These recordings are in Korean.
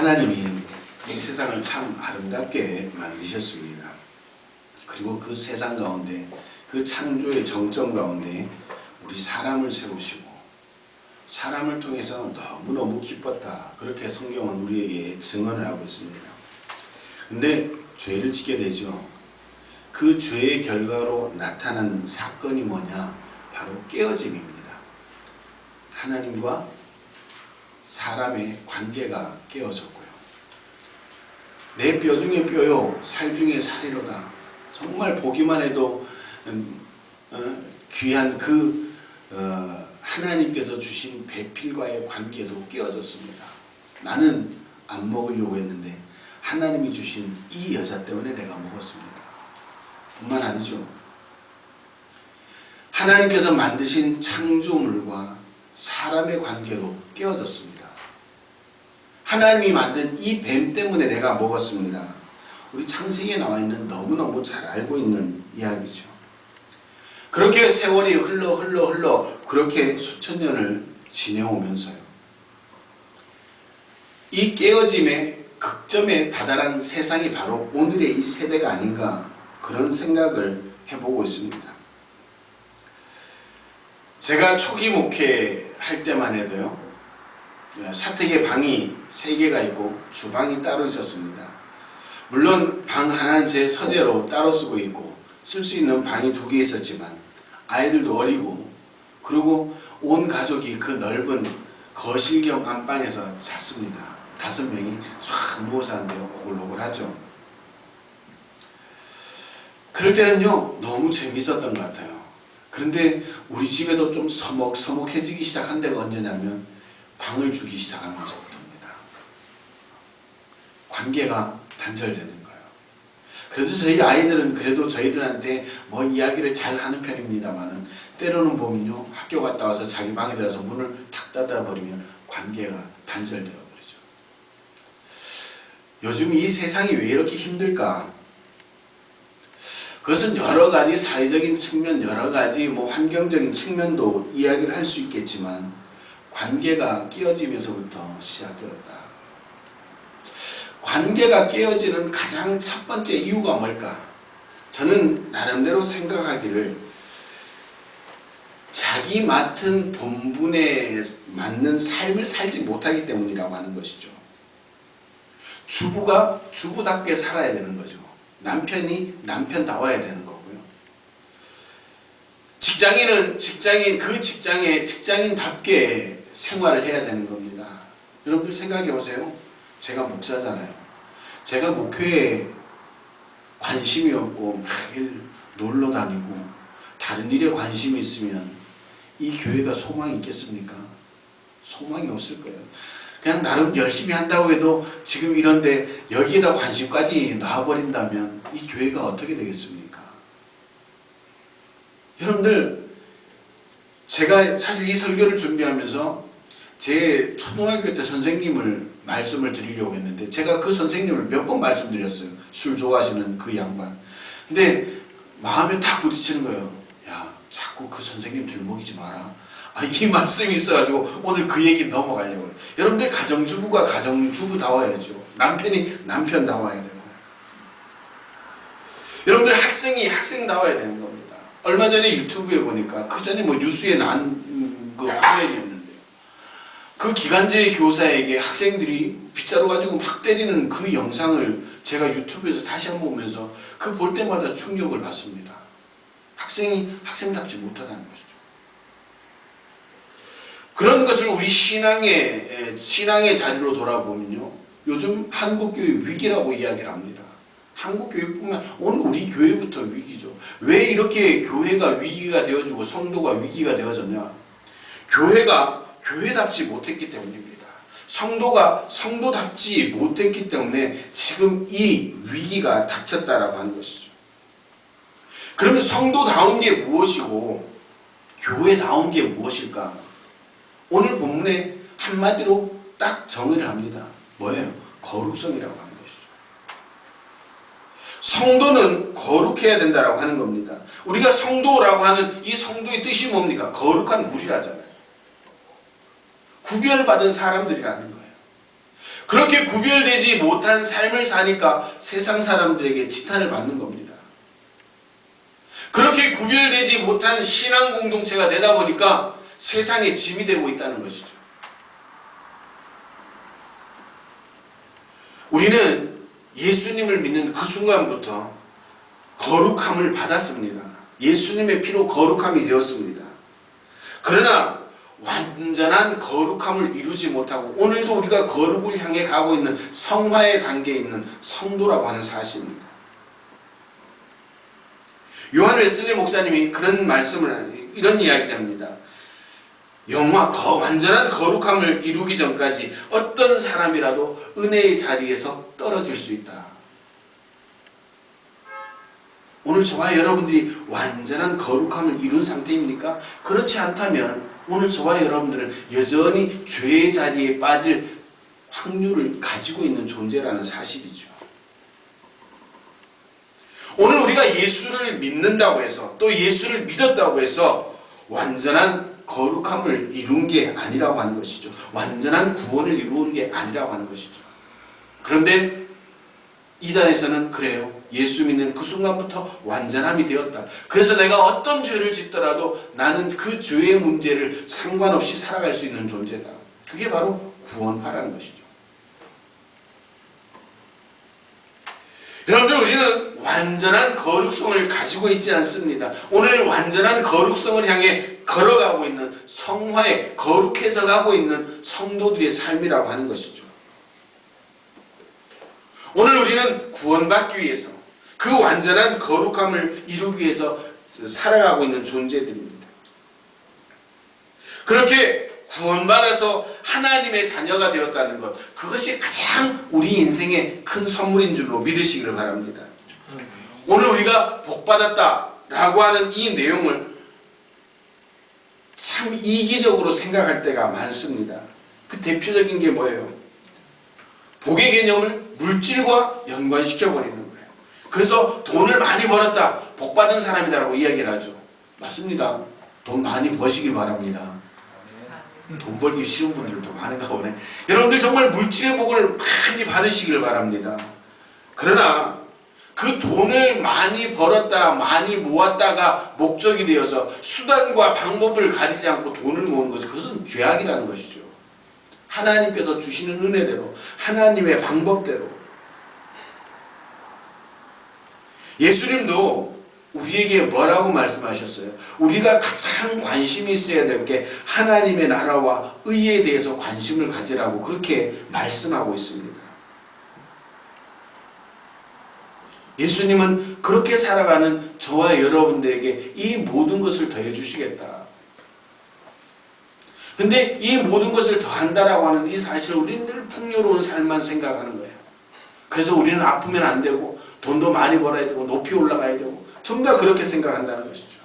하나님이 이 세상을 참 아름답게 만드셨습니다. 그리고 그 세상 가운데, 그 창조의 정점 가운데 우리 사람을 세우시고 사람을 통해서 너무너무 기뻤다. 그렇게 성경은 우리에게 증언을 하고 있습니다. 근데 죄를 짓게 되죠. 그 죄의 결과로 나타난 사건이 뭐냐? 바로 깨어짐입니다. 하나님과 사람의 관계가 깨어졌고요. 내 뼈 중에 뼈요 살 중에 살이로다. 정말 보기만 해도 귀한 그 하나님께서 주신 배필과의 관계도 깨어졌습니다. 나는 안 먹으려고 했는데 하나님이 주신 이 여자 때문에 내가 먹었습니다. 뿐만 아니죠. 하나님께서 만드신 창조물과 사람의 관계도 깨어졌습니다. 하나님이 만든 이 뱀 때문에 내가 먹었습니다. 우리 창세기에 나와 있는 너무너무 잘 알고 있는 이야기죠. 그렇게 세월이 흘러 그렇게 수천 년을 지내오면서요. 이 깨어짐의 극점에 다다른 세상이 바로 오늘의 이 세대가 아닌가 그런 생각을 해보고 있습니다. 제가 초기 목회할 때만 해도요. 사택에 방이 3개가 있고 주방이 따로 있었습니다. 물론 방 하나는 제 서재로 따로 쓰고 있고 쓸 수 있는 방이 2개 있었지만 아이들도 어리고 그리고 온 가족이 그 넓은 거실 겸 안방에서 잤습니다. 5명이 쫙 누워서 하는데요. 오글오글하죠. 그럴 때는요 너무 재밌었던 것 같아요. 그런데 우리 집에도 좀 서먹서먹해지기 시작한 데가 언제냐면 방을 주기 시작하면서부터입니다. 관계가 단절되는 거예요. 그래도 저희 아이들은 그래도 저희들한테 뭐 이야기를 잘 하는 편입니다만은 때로는 보면요 학교 갔다 와서 자기 방에 들어서 문을 탁 닫아버리면 관계가 단절되어 버리죠. 요즘 이 세상이 왜 이렇게 힘들까? 그것은 여러 가지 사회적인 측면, 여러 가지 환경적인 측면도 이야기를 할 수 있겠지만 관계가 깨어지면서부터 시작되었다. 관계가 깨어지는 가장 첫 번째 이유가 뭘까? 저는 나름대로 생각하기를 자기 맡은 본분에 맞는 삶을 살지 못하기 때문이라고 하는 것이죠. 주부가 주부답게 살아야 되는 거죠. 남편이 남편다워야 되는 거고요. 직장인은 그 직장에 직장인답게 생활을 해야 되는 겁니다. 여러분들 생각해 보세요. 제가 목사잖아요. 제가 목회에 관심이 없고 매일 놀러 다니고 다른 일에 관심이 있으면 이 교회가 소망이 있겠습니까? 소망이 없을 거예요. 그냥 나름 열심히 한다고 해도 지금 이런데 여기에다 관심까지 놔버린다면 이 교회가 어떻게 되겠습니까? 여러분들 제가 사실 이 설교를 준비하면서 제 초등학교 때 선생님을 말씀을 드리려고 했는데 제가 그 선생님을 몇 번 말씀드렸어요. 술 좋아하시는 그 양반. 근데 마음에 딱 부딪히는 거예요. 야, 자꾸 그 선생님 들먹이지 마라. 이 말씀이 있어가지고 오늘 그 얘기 넘어가려고 해요. 여러분들 가정주부가 가정주부다워야죠. 남편이 남편다워야 되고 여러분들 학생이 학생다워야 되는 겁니다. 얼마 전에 유튜브에 보니까 그 전에 뉴스에 난 그 화면이었는데요. 그 기간제 교사에게 학생들이 빗자루 가지고 막 때리는 그 영상을 제가 유튜브에서 다시 한번 보면서 그 볼 때마다 충격을 받습니다. 학생이 학생답지 못하다는 것이죠. 그런 것을 우리 신앙의 자리로 돌아보면요. 요즘 한국교회 위기라고 이야기를 합니다. 한국교회뿐만 오늘 우리 교회부터 위기죠. 왜 이렇게 교회가 위기가 되어지고 성도가 위기가 되어졌냐. 교회가 교회답지 못했기 때문입니다. 성도가 성도답지 못했기 때문에 지금 이 위기가 닥쳤다라고 하는 것이죠. 그러면 성도다운 게 무엇이고 교회다운 게 무엇일까? 오늘 본문에 한마디로 딱 정의를 합니다. 뭐예요? 거룩성이라고 하는 것이죠. 성도는 거룩해야 된다라고 하는 겁니다. 우리가 성도라고 하는 이 성도의 뜻이 뭡니까? 거룩한 무리라잖아요. 구별받은 사람들이라는 거예요. 그렇게 구별되지 못한 삶을 사니까 세상 사람들에게 지탄을 받는 겁니다. 그렇게 구별되지 못한 신앙 공동체가 되다 보니까 세상에 짐이 되고 있다는 것이죠. 우리는 예수님을 믿는 그 순간부터 거룩함을 받았습니다. 예수님의 피로 거룩함이 되었습니다. 그러나 완전한 거룩함을 이루지 못하고 오늘도 우리가 거룩을 향해 가고 있는 성화의 단계에 있는 성도라고 하는 사실입니다. 요한 웨슬리 목사님이 그런 말씀을, 이런 이야기를 합니다. 완전한 거룩함을 이루기 전까지 어떤 사람이라도 은혜의 자리에서 떨어질 수 있다. 오늘 저와 여러분들이 완전한 거룩함을 이룬 상태입니까? 그렇지 않다면 오늘 저와 여러분들은 여전히 죄의 자리에 빠질 확률을 가지고 있는 존재라는 사실이죠. 오늘 우리가 예수를 믿는다고 해서, 또 예수를 믿었다고 해서 완전한 거룩함을 이룬 게 아니라고 하는 것이죠. 완전한 구원을 이루는 게 아니라고 하는 것이죠. 그런데 이단에서는 그래요. 예수 믿는 그 순간부터 완전함이 되었다. 그래서 내가 어떤 죄를 짓더라도 나는 그 죄의 문제를 상관없이 살아갈 수 있는 존재다. 그게 바로 구원파라는 것이죠. 여러분들, 우리는 완전한 거룩성을 가지고 있지 않습니다. 오늘 완전한 거룩성을 향해 걸어가고 있는 성화에 거룩해져 가고 있는 성도들의 삶이라고 하는 것이죠. 오늘 우리는 구원받기 위해서, 그 완전한 거룩함을 이루기 위해서 살아가고 있는 존재들입니다. 그렇게 구원받아서 하나님의 자녀가 되었다는 것, 그것이 가장 우리 인생의 큰 선물인 줄로 믿으시기를 바랍니다. 오늘 우리가 복받았다라고 하는 이 내용을 참 이기적으로 생각할 때가 많습니다. 그 대표적인 게 뭐예요? 복의 개념을 물질과 연관시켜버리는 거예요. 그래서 돈을 많이 벌었다, 복받은 사람이다라고 이야기를 하죠. 맞습니다. 돈 많이 버시길 바랍니다. 돈 벌기 쉬운 분들도 많은가 보네. 여러분들 정말 물질의 복을 많이 받으시길 바랍니다. 그러나 그 돈을 많이 벌었다, 많이 모았다가 목적이 되어서 수단과 방법을 가리지 않고 돈을 모으는 것은, 그것은 죄악이라는 것이죠. 하나님께서 주시는 은혜대로, 하나님의 방법대로. 예수님도 우리에게 뭐라고 말씀하셨어요? 우리가 가장 관심이 있어야 될 게 하나님의 나라와 의에 대해서 관심을 가지라고 그렇게 말씀하고 있습니다. 예수님은 그렇게 살아가는 저와 여러분들에게 이 모든 것을 더해 주시겠다. 근데 이 모든 것을 더한다라고 하는 이 사실을 우리는 늘 풍요로운 삶만 생각하는 거예요. 그래서 우리는 아프면 안 되고, 돈도 많이 벌어야 되고, 높이 올라가야 되고, 전부 다 그렇게 생각한다는 것이죠.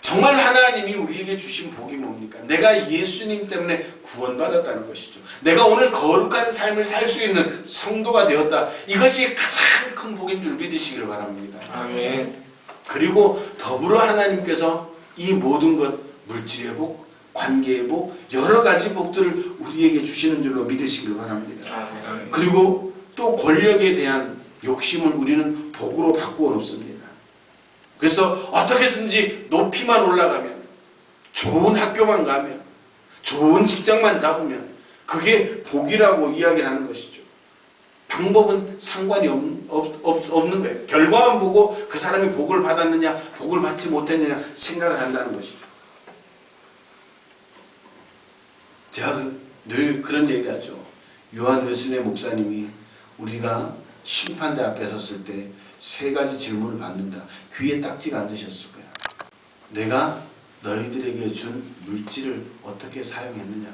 정말 하나님이 우리에게 주신 복이 뭡니까? 내가 예수님 때문에 구원받았다는 것이죠. 내가 오늘 거룩한 삶을 살 수 있는 성도가 되었다. 이것이 가장 큰 복인 줄 믿으시길 바랍니다. 아멘. 그리고 더불어 하나님께서 이 모든 것, 물질의 복, 관계의 복, 여러 가지 복들을 우리에게 주시는 줄로 믿으시길 바랍니다. 아멘. 그리고 또 권력에 대한 욕심을 우리는 복으로 바꾸어 놓습니다. 그래서 어떻게든지 높이만 올라가면, 좋은 학교만 가면, 좋은 직장만 잡으면 그게 복이라고 이야기를 하는 것이죠. 방법은 상관이 없는 거예요. 결과만 보고 그 사람이 복을 받았느냐, 복을 받지 못했느냐 생각을 한다는 것이죠. 제가 늘 그런 얘기를 하죠. 요한 웨슬리 목사님이 우리가 심판대 앞에 섰을 때 세 가지 질문을 받는다. 귀에 딱지가 안 드셨을 거야. 내가 너희들에게 준 물질을 어떻게 사용했느냐?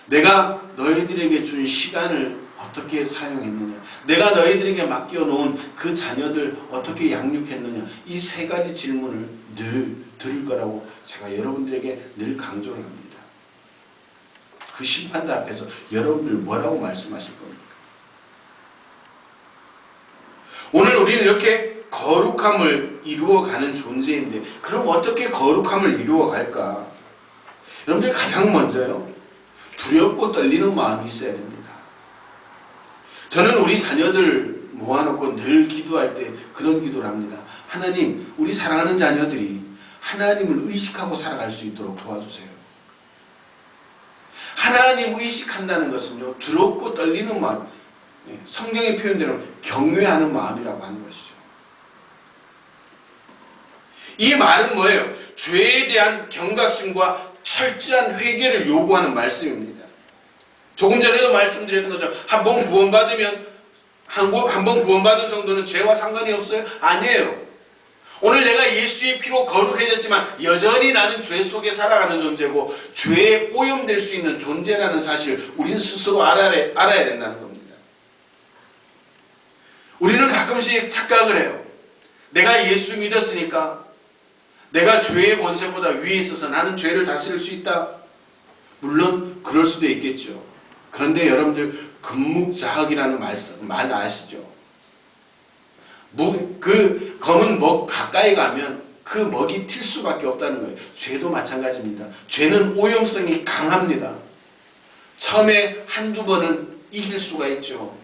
내가 너희들에게 준 시간을 어떻게 사용했느냐? 내가 너희들에게 맡겨놓은 그 자녀들 어떻게 양육했느냐? 이 세 가지 질문을 늘 들을 거라고 제가 여러분들에게 늘 강조를 합니다. 그 심판대 앞에서 여러분들 뭐라고 말씀하실 겁니까? 오늘 우리는 이렇게 거룩함을 이루어가는 존재인데, 그럼 어떻게 거룩함을 이루어갈까? 여러분들, 가장 먼저요, 두렵고 떨리는 마음이 있어야 됩니다. 저는 우리 자녀들 모아놓고 늘 기도할 때 그런 기도를 합니다. 하나님, 우리 사랑하는 자녀들이 하나님을 의식하고 살아갈 수 있도록 도와주세요. 하나님 의식한다는 것은요, 두렵고 떨리는 마음, 성경의 표현대로 경외하는 마음이라고 하는 것이죠. 이 말은 뭐예요? 죄에 대한 경각심과 철저한 회개를 요구하는 말씀입니다. 조금 전에도 말씀드렸던 것처럼 한 번 구원받으면 한 번 구원받은 성도는 죄와 상관이 없어요? 아니에요. 오늘 내가 예수의 피로 거룩해졌지만 여전히 나는 죄 속에 살아가는 존재고 죄에 오염될 수 있는 존재라는 사실 우리는 스스로 알아야 된다는 겁니다. 우리는 가끔씩 착각을 해요. 내가 예수 믿었으니까 내가 죄의 권세보다 위에 있어서 나는 죄를 다스릴 수 있다. 물론 그럴 수도 있겠죠. 그런데 여러분들 금묵자학이라는 말 아시죠? 그 검은 먹 가까이 가면 그 먹이 튈 수밖에 없다는 거예요. 죄도 마찬가지입니다. 죄는 오염성이 강합니다. 처음에 한두 번은 이길 수가 있죠.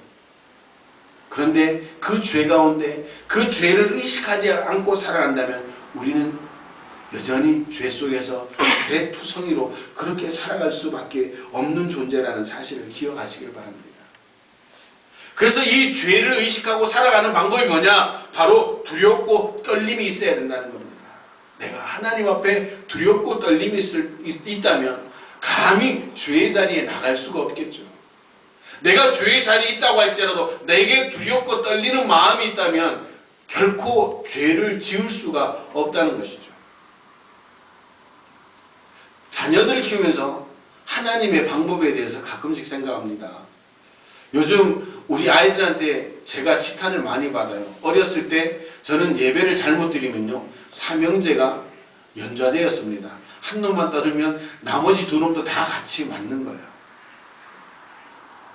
그런데 그 죄 가운데 그 죄를 의식하지 않고 살아간다면 우리는 여전히 죄 속에서 죄투성이로 그렇게 살아갈 수밖에 없는 존재라는 사실을 기억하시길 바랍니다. 그래서 이 죄를 의식하고 살아가는 방법이 뭐냐? 바로 두렵고 떨림이 있어야 된다는 겁니다. 내가 하나님 앞에 두렵고 떨림이 있다면 감히 죄의 자리에 나갈 수가 없겠죠. 내가 죄의 자리에 있다고 할지라도 내게 두렵고 떨리는 마음이 있다면 결코 죄를 지을 수가 없다는 것이죠. 자녀들을 키우면서 하나님의 방법에 대해서 가끔씩 생각합니다. 요즘 우리 아이들한테 제가 치탄을 많이 받아요. 어렸을 때 저는 예배를 잘못 드리면요, 삼형제가 연좌제였습니다. 한 놈만 떠들면 나머지 두 놈도 다 같이 맞는 거예요.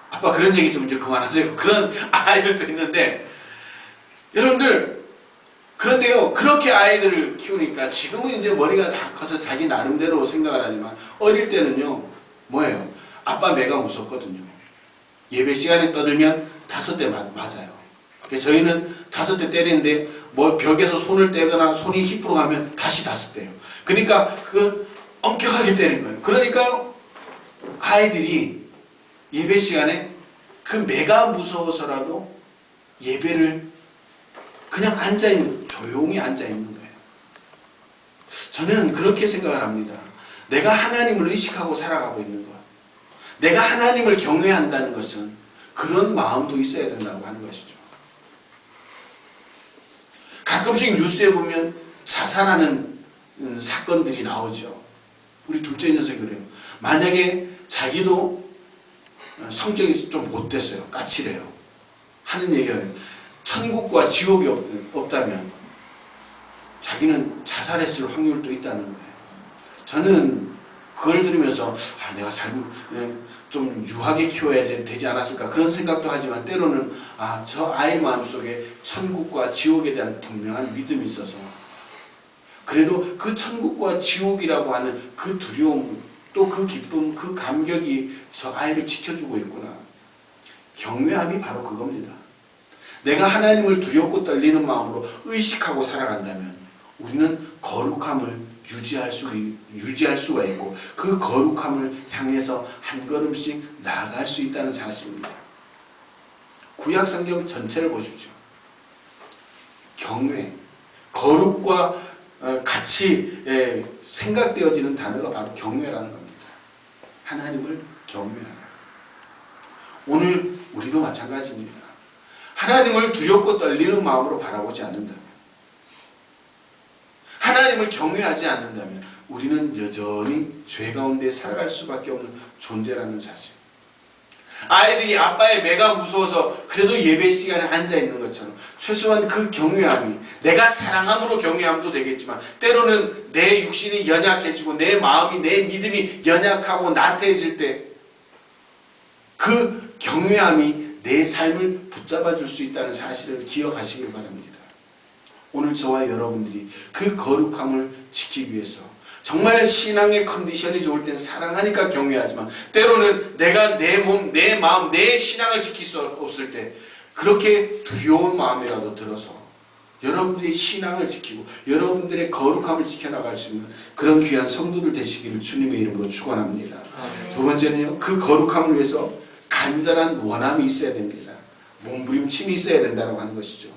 아빠 그런 얘기 좀 이제 그만하세요. 그런 아이들도 있는데, 여러분들 그런데요, 그렇게 아이들을 키우니까 지금은 이제 머리가 다 커서 자기 나름대로 생각을 하지만 어릴 때는요, 뭐예요? 아빠 매가 무섭거든요. 예배 시간에 떠들면 5대 맞아요. 그래서 저희는 5대 때리는데 뭐 벽에서 손을 떼거나 손이 힙으로 가면 다시 5대예요. 그러니까 그 엄격하게 때리는 거예요. 그러니까 아이들이 예배 시간에 그 매가 무서워서라도 예배를 그냥 조용히 앉아있는 거예요. 저는 그렇게 생각을 합니다. 내가 하나님을 의식하고 살아가고 있는 것, 내가 하나님을 경외한다는 것은 그런 마음도 있어야 된다고 하는 것이죠. 가끔씩 뉴스에 보면 자살하는 사건들이 나오죠. 우리 둘째 녀석이 그래요. 만약에 자기도 성격이 좀 못됐어요. 까칠해요. 하는 얘기가 그래요. 천국과 지옥이 없다면 자기는 자살했을 확률도 있다는 거예요. 저는 그걸 들으면서 내가 좀 유하게 키워야 되지 않았을까 그런 생각도 하지만 때로는 저 아이 마음속에 천국과 지옥에 대한 분명한 믿음이 있어서 그래도 그 천국과 지옥이라고 하는 그 두려움 또 그 기쁨 그 감격이 저 아이를 지켜주고 있구나. 경외함이 바로 그겁니다. 내가 하나님을 두렵고 떨리는 마음으로 의식하고 살아간다면 우리는 거룩함을 유지할 수가 있고 그 거룩함을 향해서 한 걸음씩 나아갈 수 있다는 사실입니다. 구약성경 전체를 보십시오. 경외, 거룩과 같이 생각되어지는 단어가 바로 경외라는 겁니다. 하나님을 경외하라. 오늘 우리도 마찬가지입니다. 하나님을 두렵고 떨리는 마음으로 바라보지 않는다면, 하나님을 경외하지 않는다면 우리는 여전히 죄 가운데 살아갈 수밖에 없는 존재라는 사실. 아이들이 아빠의 매가 무서워서 그래도 예배 시간에 앉아있는 것처럼 최소한 그 경외함이 내가 사랑함으로 경외함도 되겠지만 때로는 내 육신이 연약해지고 내 마음이 내 믿음이 연약하고 나태해질 때 그 경외함이 내 삶을 붙잡아 줄 수 있다는 사실을 기억하시길 바랍니다. 오늘 저와 여러분들이 그 거룩함을 지키기 위해서 정말 신앙의 컨디션이 좋을 땐 사랑하니까 경외하지만 때로는 내가 내 몸, 내 마음, 내 신앙을 지킬 수 없을 때 그렇게 두려운 마음이라도 들어서 여러분들의 신앙을 지키고 여러분들의 거룩함을 지켜나갈 수 있는 그런 귀한 성도들 되시기를 주님의 이름으로 축원합니다. 두 번째는요, 그 거룩함을 위해서 간절한 원함이 있어야 됩니다. 몸부림침이 있어야 된다고 하는 것이죠.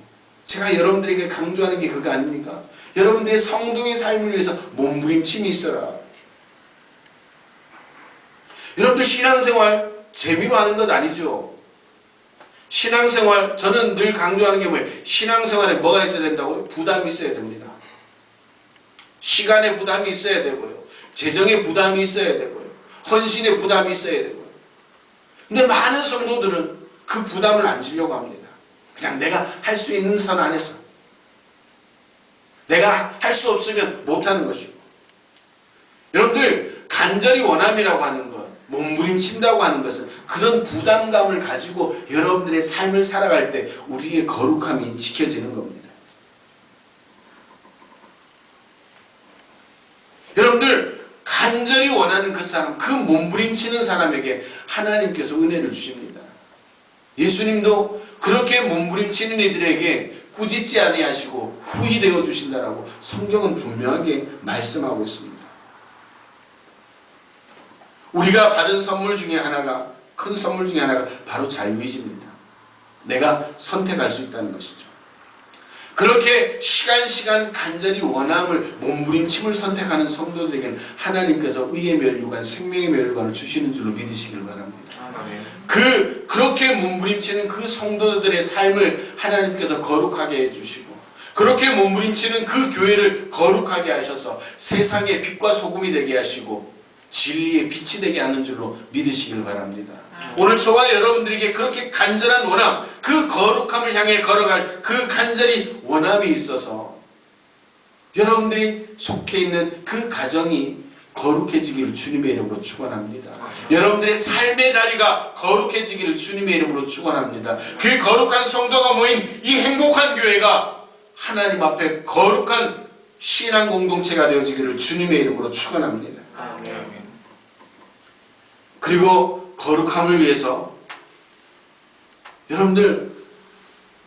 제가 여러분들에게 강조하는 게 그거 아닙니까? 여러분들의 성도의 삶을 위해서 몸부림침이 있어라. 여러분들 신앙생활 재미로 하는 것 아니죠. 신앙생활, 저는 늘 강조하는 게 뭐예요? 신앙생활에 뭐가 있어야 된다고요? 부담이 있어야 됩니다. 시간의 부담이 있어야 되고요. 재정의 부담이 있어야 되고요. 헌신의 부담이 있어야 되고요. 근데 많은 성도들은 그 부담을 안 지려고 합니다. 그냥 내가 할 수 있는 선 안에서. 내가 할 수 없으면 못하는 것이고. 여러분들 간절히 원함이라고 하는 것, 몸부림친다고 하는 것은 그런 부담감을 가지고 여러분들의 삶을 살아갈 때 우리의 거룩함이 지켜지는 겁니다. 여러분들 간절히 원하는 그 사람, 그 몸부림치는 사람에게 하나님께서 은혜를 주십니다. 예수님도 그렇게 몸부림치는 이들에게 꾸짖지 아니하시고 후히 되어 주신다라고 성경은 분명하게 말씀하고 있습니다. 우리가 받은 선물 중에 하나가, 큰 선물 중에 하나가 바로 자유의지입니다. 내가 선택할 수 있다는 것이죠. 그렇게 시간 간절히 원함을, 몸부림침을 선택하는 성도들에게는 하나님께서 의의 멸류관, 생명의 멸류관을 주시는 줄로 믿으시길 바랍니다. 그렇게 몸부림치는 그 성도들의 삶을 하나님께서 거룩하게 해주시고, 그렇게 몸부림치는 그 교회를 거룩하게 하셔서 세상의 빛과 소금이 되게 하시고 진리의 빛이 되게 하는 줄로 믿으시길 바랍니다. 오늘 저와 여러분들에게 그렇게 간절한 원함, 그 거룩함을 향해 걸어갈 그 간절히 원함이 있어서 여러분들이 속해 있는 그 가정이 거룩해지기를 주님의 이름으로 축원합니다. 여러분들의 삶의 자리가 거룩해지기를 주님의 이름으로 축원합니다. 그 거룩한 성도가 모인 이 행복한 교회가 하나님 앞에 거룩한 신앙 공동체가 되어지기를 주님의 이름으로 축원합니다. 그리고 거룩함을 위해서 여러분들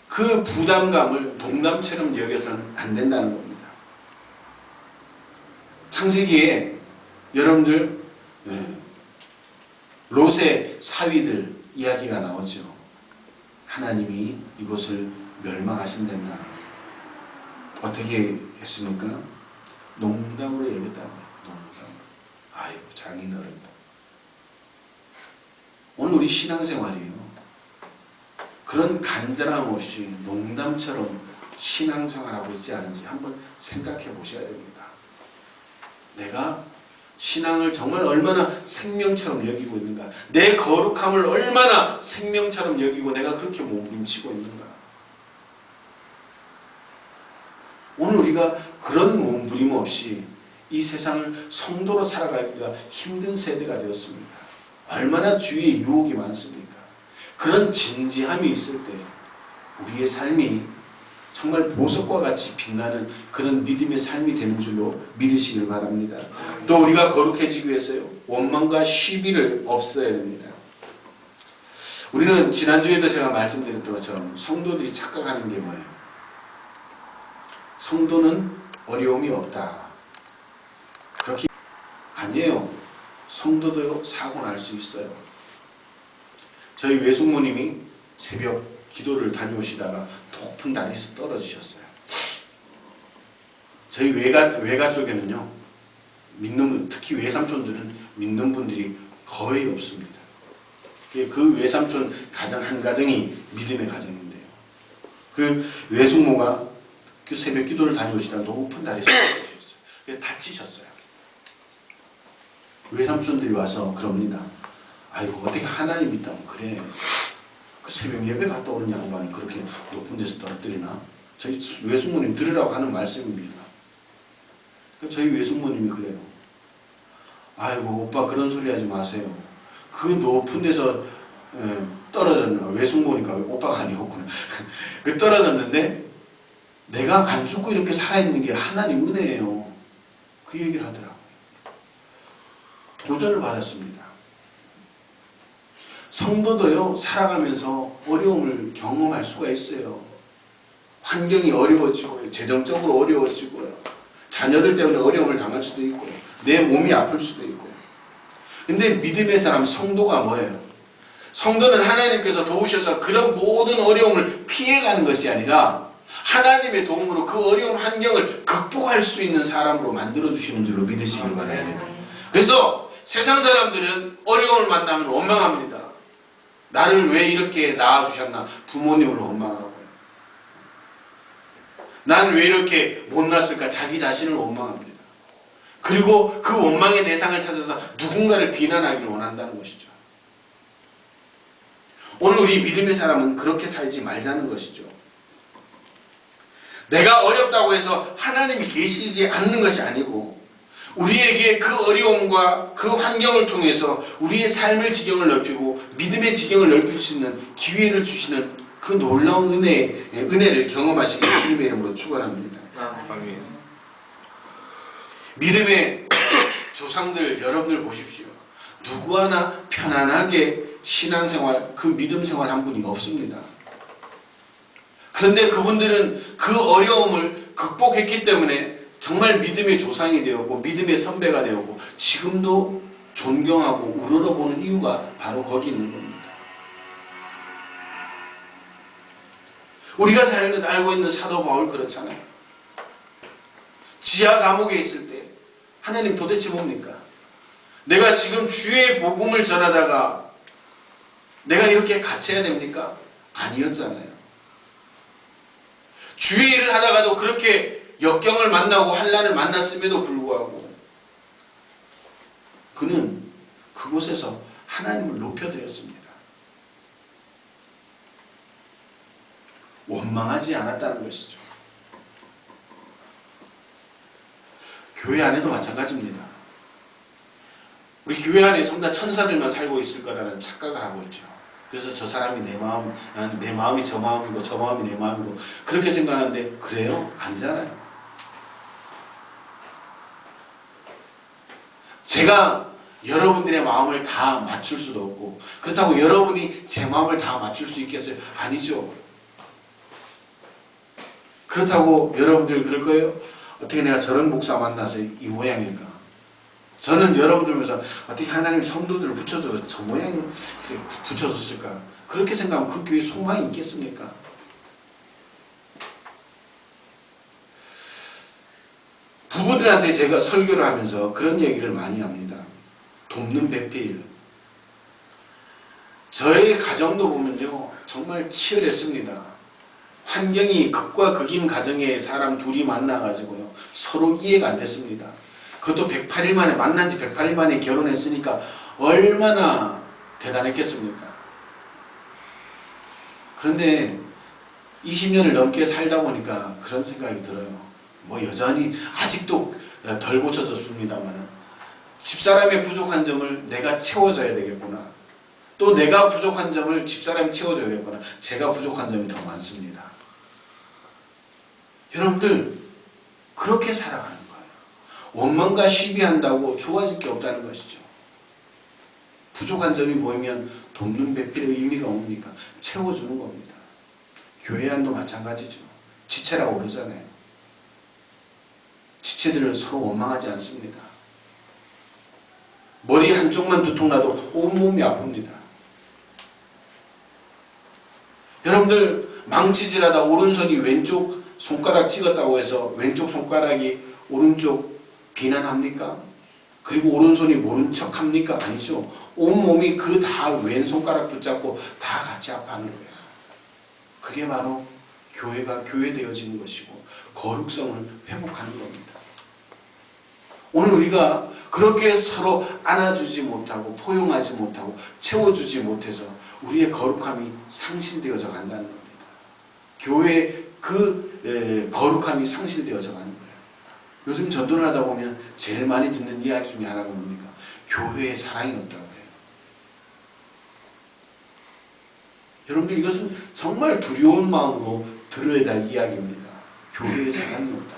그 부담감을 농담처럼 여겨서는 안 된다는 겁니다. 창세기에 여러분들 롯의 사위들 이야기가 나오죠. 하나님이 이곳을 멸망하신댔나. 어떻게 했습니까? 농담으로 얘기했다고요. 농담. 아이고 장인어른. 오늘 우리 신앙생활이요. 그런 간절함 없이 농담처럼 신앙생활하고 있지 않은지 한번 생각해 보셔야 됩니다. 내가 신앙을 정말 얼마나 생명처럼 여기고 있는가. 내 거룩함을 얼마나 생명처럼 여기고 내가 그렇게 몸부림치고 있는가. 오늘 우리가 그런 몸부림 없이 이 세상을 성도로 살아가기가 힘든 세대가 되었습니다. 얼마나 주위에 유혹이 많습니까? 그런 진지함이 있을 때 우리의 삶이 정말 보석과 같이 빛나는 그런 믿음의 삶이 되는 줄로 믿으시길 바랍니다. 또 우리가 거룩해지기 위해서요, 원망과 시비를 없애야 됩니다. 우리는 지난주에도 제가 말씀드렸던 것처럼 성도들이 착각하는 게 뭐예요? 성도는 어려움이 없다. 그렇게 아니에요. 성도도 사고 날 수 있어요. 저희 외숙모님이 새벽 기도를 다녀오시다가 높은 다리에서 떨어지셨어요. 저희 외가 쪽에는요, 특히 외삼촌들은 믿는 분들이 거의 없습니다. 그 외삼촌 가정 한 가정이 믿음의 가정인데요. 그 외숙모가 그 새벽 기도를 다녀오시다가 높은 다리에서 떨어지셨어요. 그래서 다치셨어요. 외삼촌들이 와서 그럽니다. 아이고 어떻게 하나님 있다면 그래. 그 새벽 예배 갔다 오는 양반이 그렇게 높은 데서 떨어뜨리나? 저희 외숙모님 들으라고 하는 말씀입니다. 저희 외숙모님이 그래요. 아이고 오빠 그런 소리 하지 마세요. 그 높은 데서 떨어졌나? 외숙모니까 오빠가 아니었구나. 그 떨어졌는데 내가 안 죽고 이렇게 살아있는 게 하나님 은혜예요. 그 얘기를 하더라고요. 도전을 받았습니다. 성도도요, 살아가면서 어려움을 경험할 수가 있어요. 환경이 어려워지고요, 재정적으로 어려워지고요, 자녀들 때문에 어려움을 당할 수도 있고요, 내 몸이 아플 수도 있고요. 근데 믿음의 사람, 성도가 뭐예요? 성도는 하나님께서 도우셔서 그런 모든 어려움을 피해가는 것이 아니라 하나님의 도움으로 그 어려운 환경을 극복할 수 있는 사람으로 만들어주시는 줄로 믿으시길 바랍니다. 그래서 세상 사람들은 어려움을 만나면 원망합니다. 나를 왜 이렇게 낳아주셨나? 부모님을 원망하고요. 나는 왜 이렇게 못났을까? 자기 자신을 원망합니다. 그리고 그 원망의 대상을 찾아서 누군가를 비난하기를 원한다는 것이죠. 오늘 우리 믿음의 사람은 그렇게 살지 말자는 것이죠. 내가 어렵다고 해서 하나님이 계시지 않는 것이 아니고 우리에게 그 어려움과 그 환경을 통해서 우리의 삶의 지경을 넓히고 믿음의 지경을 넓힐 수 있는 기회를 주시는 그 놀라운 은혜를 경험하시길 주님의 이름으로 축원합니다. 아멘. 믿음의 조상들 여러분들 보십시오. 누구 하나 편안하게 신앙생활, 그 믿음생활 한 분이 없습니다. 그런데 그분들은 그 어려움을 극복했기 때문에 정말 믿음의 조상이 되었고 믿음의 선배가 되었고 지금도 존경하고 우러러보는 이유가 바로 거기 있는 겁니다. 우리가 잘 알고 있는 사도 바울 그렇잖아요. 지하 감옥에 있을 때 하나님 도대체 뭡니까? 내가 지금 주의 복음을 전하다가 내가 이렇게 갇혀야 됩니까? 아니었잖아요. 주의 일을 하다가도 그렇게 역경을 만나고 환난을 만났음에도 불구하고 그는 그곳에서 하나님을 높여드렸습니다. 원망하지 않았다는 것이죠. 교회 안에도 마찬가지입니다. 우리 교회 안에 성다 천사들만 살고 있을 거라는 착각을 하고 있죠. 그래서 저 사람이 내 마음이 저 마음이고 저 마음이 내 마음이고 그렇게 생각하는데 그래요? 아니잖아요. 제가 여러분들의 마음을 다 맞출 수도 없고 그렇다고 여러분이 제 마음을 다 맞출 수 있겠어요? 아니죠. 그렇다고 여러분들 그럴 거예요? 어떻게 내가 저런 목사 만나서 이 모양일까? 저는 여러분들 보면서 어떻게 하나님 성도들을 붙여줘서 저 모양이 붙여줬을까? 그렇게 생각하면 그 교회에 소망이 있겠습니까? 부부들한테 제가 설교를 하면서 그런 얘기를 많이 합니다. 돕는 배필. 저의 가정도 보면요 정말 치열했습니다. 환경이 극과 극인 가정에 사람 둘이 만나가지고요 서로 이해가 안 됐습니다. 그것도 108일 만에 만난 지 108일 만에 결혼했으니까 얼마나 대단했겠습니까? 그런데 20년을 넘게 살다 보니까 그런 생각이 들어요. 뭐 여전히 아직도 덜 고쳐졌습니다만 집사람의 부족한 점을 내가 채워줘야 되겠구나. 또 내가 부족한 점을 집사람이 채워줘야겠구나. 제가 부족한 점이 더 많습니다. 여러분들 그렇게 살아가는 거예요. 원망과 시비한다고 좋아질 게 없다는 것이죠. 부족한 점이 보이면 돕는 배필의 의미가 뭡니까? 채워주는 겁니다. 교회 안도 마찬가지죠. 지체라고 그러잖아요. 지체들은 서로 원망하지 않습니다. 머리 한쪽만 두통나도 온몸이 아픕니다. 여러분들 망치질하다 오른손이 왼쪽 손가락 찍었다고 해서 왼쪽 손가락이 오른쪽 비난합니까? 그리고 오른손이 모른 척 합니까? 아니죠. 온몸이 그 다 왼손가락 붙잡고 다 같이 아파하는 거예요. 그게 바로 교회가 교회되어지는 것이고 거룩성을 회복하는 겁니다. 오늘 우리가 그렇게 서로 안아주지 못하고 포용하지 못하고 채워주지 못해서 우리의 거룩함이 상실되어져 간다는 겁니다. 교회의 그 거룩함이 상실되어져 가는 거예요. 요즘 전도를 하다 보면 제일 많이 듣는 이야기 중에 하나가 뭡니까? 교회에 사랑이 없다고 해요. 여러분들 이것은 정말 두려운 마음으로 들어야 될 이야기입니다. 교회에 사랑이 없다.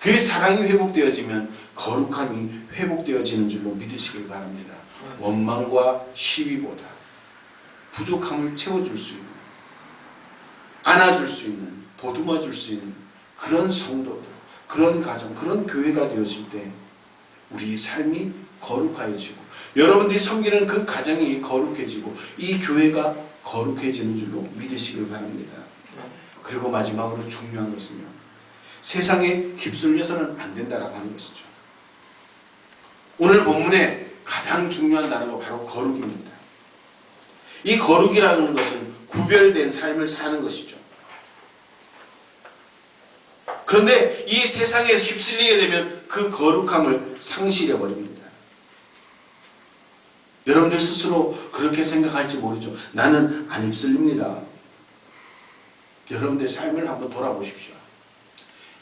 그 사랑이 회복되어지면 거룩함이 회복되어지는 줄로 믿으시길 바랍니다. 원망과 시비보다 부족함을 채워줄 수 있는, 안아줄 수 있는, 보듬어줄 수 있는 그런 성도들, 그런 가정, 그런 교회가 되어질 때 우리의 삶이 거룩해지고 여러분들이 섬기는 그 가정이 거룩해지고 이 교회가 거룩해지는 줄로 믿으시길 바랍니다. 그리고 마지막으로 중요한 것은요, 세상에 휩쓸려서는 안 된다라고 하는 것이죠. 오늘 본문에 가장 중요한 단어가 바로 거룩입니다. 이 거룩이라는 것은 구별된 삶을 사는 것이죠. 그런데 이 세상에 휩쓸리게 되면 그 거룩함을 상실해 버립니다. 여러분들 스스로 그렇게 생각할지 모르죠. 나는 안 휩쓸립니다. 여러분들의 삶을 한번 돌아보십시오.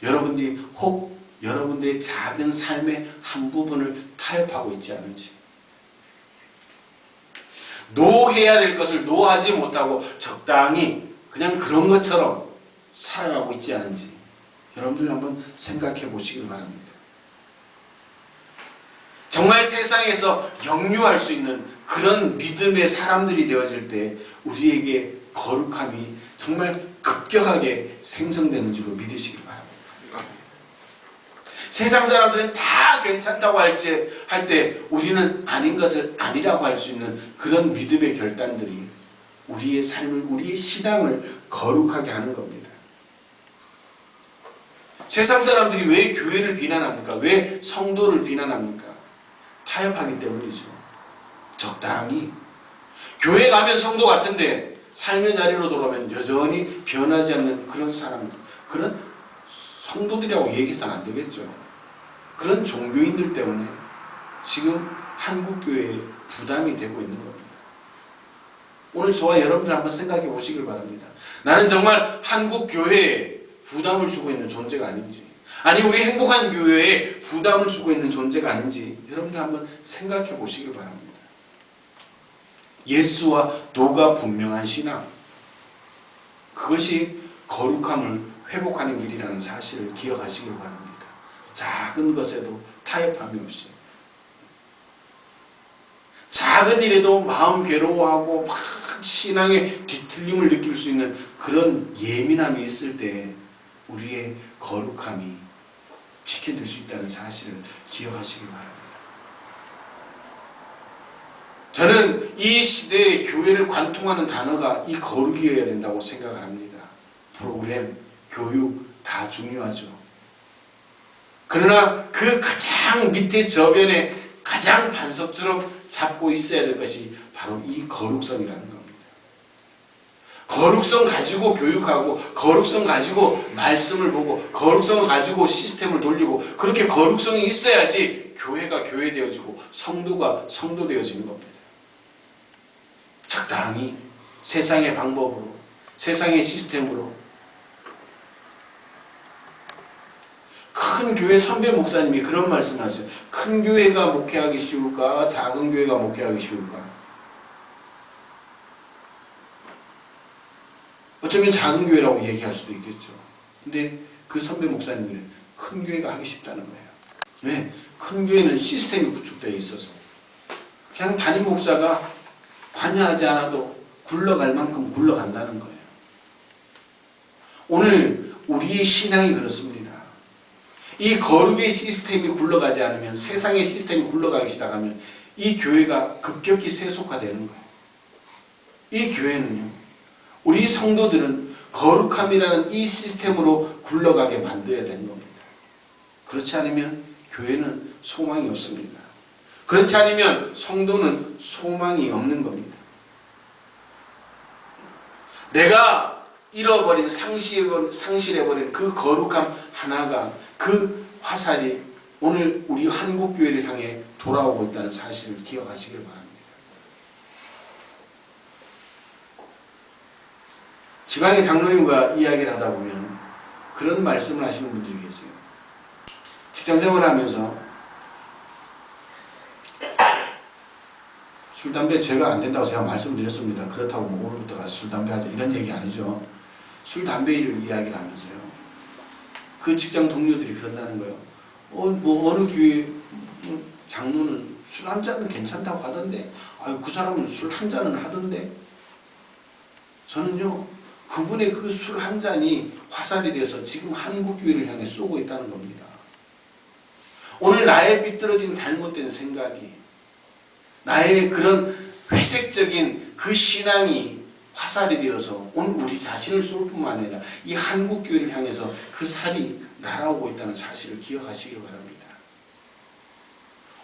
여러분들이 혹 여러분들의 작은 삶의 한 부분을 타협하고 있지 않은지, 노해야 될 것을 노하지 못하고 적당히 그냥 그런 것처럼 살아가고 있지 않은지 여러분들 한번 생각해 보시길 바랍니다. 정말 세상에서 영유할 수 있는 그런 믿음의 사람들이 되어질 때 우리에게 거룩함이 정말 급격하게 생성되는 줄로 믿으시길 바랍니다. 세상 사람들은 다 괜찮다고 할 때 우리는 아닌 것을 아니라고 할 수 있는 그런 믿음의 결단들이 우리의 삶을, 우리의 신앙을 거룩하게 하는 겁니다. 세상 사람들이 왜 교회를 비난합니까? 왜 성도를 비난합니까? 타협하기 때문이죠. 적당히. 교회 가면 성도 같은데 삶의 자리로 돌아오면 여전히 변하지 않는 그런 사람들, 그런 성도들이라고 얘기해서는 안 되겠죠. 그런 종교인들 때문에 지금 한국교회에 부담이 되고 있는 겁니다. 오늘 저와 여러분들 한번 생각해 보시길 바랍니다. 나는 정말 한국교회에 부담을 주고 있는 존재가 아닌지, 아니 우리 행복한 교회에 부담을 주고 있는 존재가 아닌지 여러분들 한번 생각해 보시길 바랍니다. 예수와 도가 분명한 신앙, 그것이 거룩함을 회복하는 길이라는 사실을 기억하시길 바랍니다. 작은 것에도 타협함이 없이, 작은 일에도 마음 괴로워하고 막 신앙의 뒤틀림을 느낄 수 있는 그런 예민함이 있을 때 우리의 거룩함이 지켜질 수 있다는 사실을 기억하시기 바랍니다. 저는 이 시대의 교회를 관통하는 단어가 이 거룩이어야 된다고 생각을 합니다. 프로그램, 교육 다 중요하죠. 그러나 그 가장 밑에 저변에 가장 반석처럼 잡고 있어야 될 것이 바로 이 거룩성이라는 겁니다. 거룩성 가지고 교육하고, 거룩성 가지고 말씀을 보고, 거룩성을 가지고 시스템을 돌리고, 그렇게 거룩성이 있어야지 교회가 교회 되어지고 성도가 성도 되어지는 겁니다. 적당히 세상의 방법으로, 세상의 시스템으로. 큰 교회 선배 목사님이 그런 말씀하세요. 큰 교회가 목회하기 쉬울까? 작은 교회가 목회하기 쉬울까? 어쩌면 작은 교회라고 얘기할 수도 있겠죠. 근데 그 선배 목사님이 큰 교회가 하기 쉽다는 거예요. 왜? 큰 교회는 시스템이 구축되어 있어서 그냥 담임 목사가 관여하지 않아도 굴러갈 만큼 굴러간다는 거예요. 오늘 우리의 신앙이 그렇습니다. 이 거룩의 시스템이 굴러가지 않으면, 세상의 시스템이 굴러가기 시작하면 이 교회가 급격히 세속화되는 거예요. 이 교회는요, 우리 성도들은 거룩함이라는 이 시스템으로 굴러가게 만들어야 되는 겁니다. 그렇지 않으면 교회는 소망이 없습니다. 그렇지 않으면 성도는 소망이 없는 겁니다. 내가 잃어버린, 상실해버린 그 거룩함 하나가, 그 화살이 오늘 우리 한국교회를 향해 돌아오고 있다는 사실을 기억하시길 바랍니다. 지방의 장로님과 이야기를 하다 보면 그런 말씀을 하시는 분들이 계세요. 직장생활을 하면서 술, 담배 제가 안 된다고 제가 말씀드렸습니다. 그렇다고 뭐 오늘부터 가서 술, 담배 하자 이런 얘기 아니죠. 술, 담배 를 이야기를 하면서요. 그 직장 동료들이 그런다는 거예요. 뭐 어느 교회 장로는 술 한 잔은 괜찮다고 하던데, 아유 그 사람은 술 한 잔은 하던데. 저는요, 그분의 그 술 한 잔이 화살이 되어서 지금 한국교회를 향해 쏘고 있다는 겁니다. 오늘 나의 삐뚤어진 잘못된 생각이, 나의 그런 회색적인 그 신앙이 화살이 되어서 오늘 우리 자신을 쏠 뿐만 아니라 이 한국교회를 향해서 그 살이 날아오고 있다는 사실을 기억하시길 바랍니다.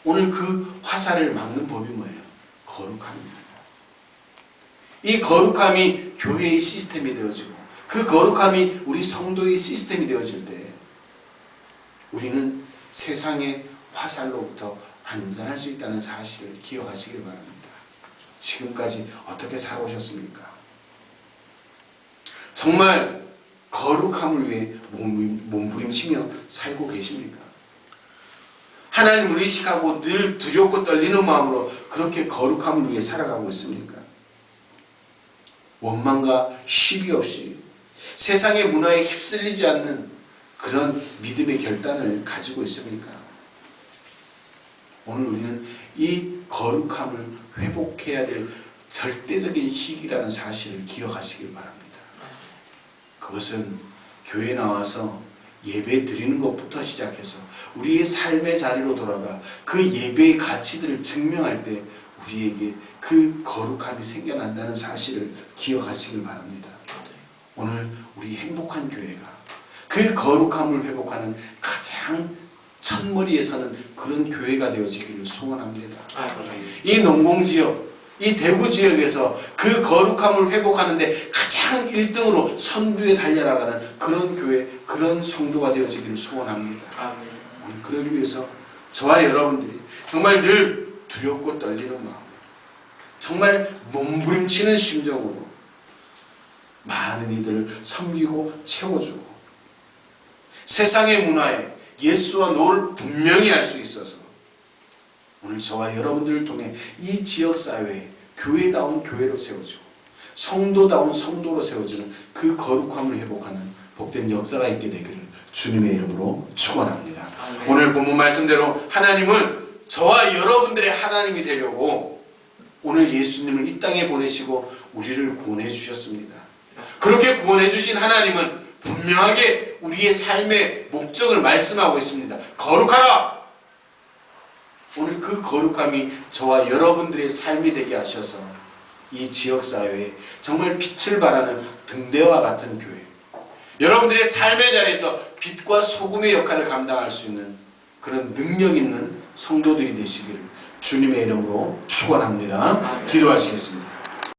오늘 그 화살을 막는 법이 뭐예요? 거룩함입니다. 이 거룩함이 교회의 시스템이 되어지고 그 거룩함이 우리 성도의 시스템이 되어질 때 우리는 세상의 화살로부터 안전할 수 있다는 사실을 기억하시길 바랍니다. 지금까지 어떻게 살아오셨습니까? 정말 거룩함을 위해 몸부림치며 살고 계십니까? 하나님을 의식하고 늘 두렵고 떨리는 마음으로 그렇게 거룩함을 위해 살아가고 있습니까? 원망과 시비 없이 세상의 문화에 휩쓸리지 않는 그런 믿음의 결단을 가지고 있습니까? 오늘 우리는 이 거룩함을 회복해야 될 절대적인 시기라는 사실을 기억하시길 바랍니다. 그것은 교회에 나와서 예배 드리는 것부터 시작해서 우리의 삶의 자리로 돌아가 그 예배의 가치들을 증명할 때 우리에게 그 거룩함이 생겨난다는 사실을 기억하시길 바랍니다. 오늘 우리 행복한 교회가 그 거룩함을 회복하는 가장 첫머리에 서는 그런 교회가 되어지기를 소원합니다. 이 농공지역, 이 대구 지역에서 그 거룩함을 회복하는데 가장 1등으로 선두에 달려나가는 그런 교회, 그런 성도가 되어지기를 소원합니다. 오늘 그러기 위해서 저와 여러분들이 정말 늘 두렵고 떨리는 마음, 정말 몸부림치는 심정으로 많은 이들을 섬기고 채워주고 세상의 문화에 예수와 노를 분명히 알 수 있어서 오늘 저와 여러분들을 통해 이 지역사회에 교회다운 교회로 세워지고 성도다운 성도로 세워지는 그 거룩함을 회복하는 복된 역사가 있게 되기를 주님의 이름으로 축원합니다. 오늘 본문 말씀대로 하나님은 저와 여러분들의 하나님이 되려고 오늘 예수님을 이 땅에 보내시고 우리를 구원해 주셨습니다. 그렇게 구원해 주신 하나님은 분명하게 우리의 삶의 목적을 말씀하고 있습니다. 거룩하라! 오늘 그 거룩함이 저와 여러분들의 삶이 되게 하셔서 이 지역사회에 정말 빛을 발하는 등대와 같은 교회, 여러분들의 삶의 자리에서 빛과 소금의 역할을 감당할 수 있는 그런 능력 있는 성도들이 되시기를 주님의 이름으로 축원합니다. 기도하시겠습니다.